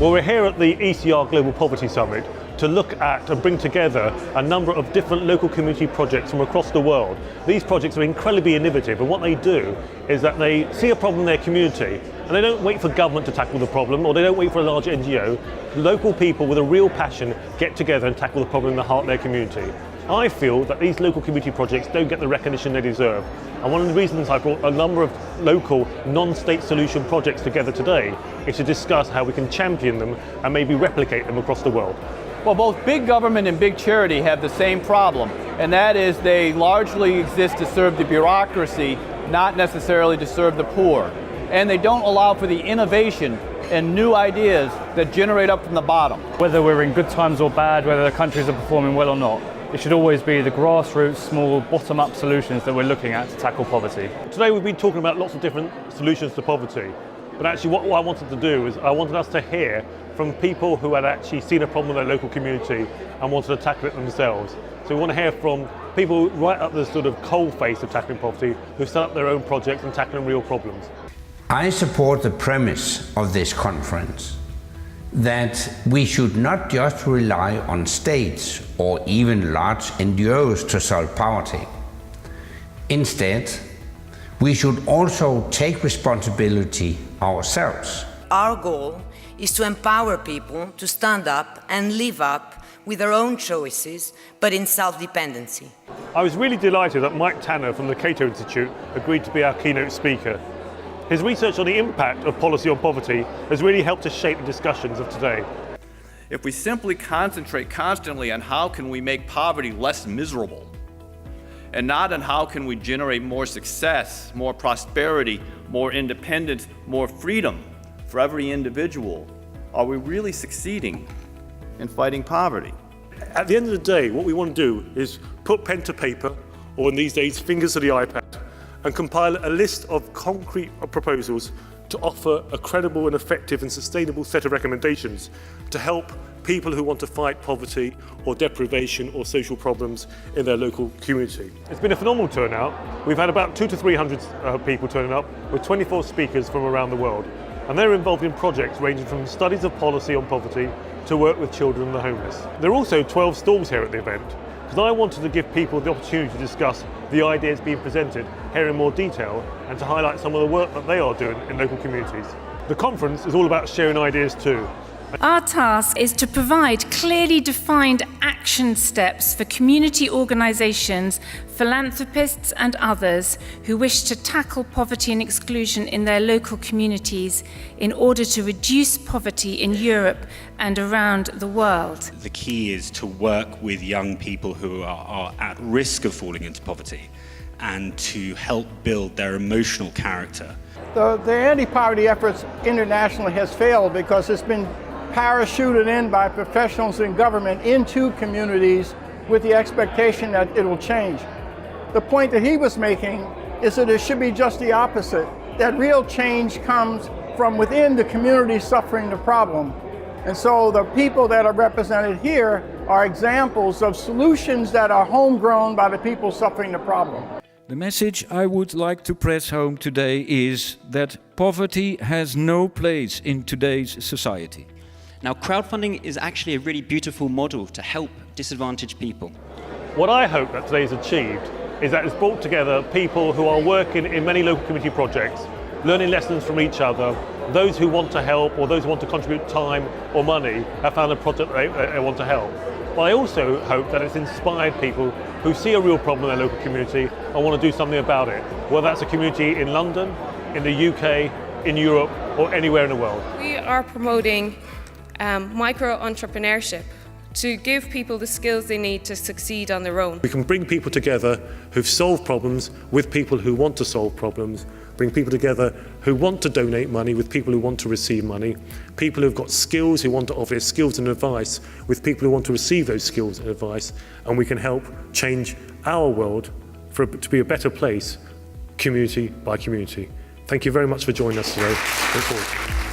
Well, we're here at the ECR Global Poverty Summit to look at and bring together a number of different local community projects from across the world. These projects are incredibly innovative, and what they do is that they see a problem in their community and they don't wait for government to tackle the problem, or they don't wait for a large NGO. Local people with a real passion get together and tackle the problem in the heart of their community. I feel that these local community projects don't get the recognition they deserve. And one of the reasons I brought a number of local non-state solution projects together today is to discuss how we can champion them and maybe replicate them across the world. Well, both big government and big charity have the same problem, and that is they largely exist to serve the bureaucracy, not necessarily to serve the poor. And they don't allow for the innovation and new ideas that generate up from the bottom. Whether we're in good times or bad, whether the countries are performing well or not, it should always be the grassroots, small, bottom-up solutions that we're looking at to tackle poverty. Today we've been talking about lots of different solutions to poverty, but actually what I wanted to do is I wanted us to hear from people who had actually seen a problem in their local community and wanted to tackle it themselves. So we want to hear from people right up the sort of coal face of tackling poverty, who set up their own projects and tackling real problems. I support the premise of this conference, that we should not just rely on states or even large NGOs to solve poverty. Instead, we should also take responsibility ourselves. Our goal is to empower people to stand up and live up with their own choices, but in self-dependency. I was really delighted that Mike Tanner from the Cato Institute agreed to be our keynote speaker. His research on the impact of policy on poverty has really helped to shape the discussions of today. If we simply concentrate constantly on how can we make poverty less miserable, and not on how can we generate more success, more prosperity, more independence, more freedom for every individual, are we really succeeding in fighting poverty? At the end of the day, what we want to do is put pen to paper, or in these days, fingers to the iPad, and compile a list of concrete proposals to offer a credible and effective and sustainable set of recommendations to help people who want to fight poverty or deprivation or social problems in their local community. It's been a phenomenal turnout. We've had about 200 to 300 people turning up with 24 speakers from around the world. And they're involved in projects ranging from studies of policy on poverty to work with children and the homeless. There are also 12 stalls here at the event, because I wanted to give people the opportunity to discuss the ideas being presented here in more detail and to highlight some of the work that they are doing in local communities. The conference is all about sharing ideas too. Our task is to provide clearly defined action steps for community organisations, philanthropists and others who wish to tackle poverty and exclusion in their local communities in order to reduce poverty in Europe and around the world. The key is to work with young people who are at risk of falling into poverty and to help build their emotional character. The anti-poverty efforts internationally has failed because it's been parachuted in by professionals in government into communities with the expectation that it will change. The point that he was making is that it should be just the opposite, that real change comes from within the community suffering the problem. And so the people that are represented here are examples of solutions that are homegrown by the people suffering the problem. The message I would like to press home today is that poverty has no place in today's society. Now, crowdfunding is actually a really beautiful model to help disadvantaged people. What I hope that today's achieved is that it's brought together people who are working in many local community projects, learning lessons from each other. Those who want to help or those who want to contribute time or money have found a project they want to help. But I also hope that it's inspired people who see a real problem in their local community and want to do something about it, whether that's a community in London, in the UK, in Europe, or anywhere in the world. We are promoting micro-entrepreneurship to give people the skills they need to succeed on their own. We can bring people together who've solved problems with people who want to solve problems, bring people together who want to donate money with people who want to receive money, people who've got skills who want to offer skills and advice with people who want to receive those skills and advice, and we can help change our world for it to be a better place, community by community. Thank you very much for joining us today. Look forward.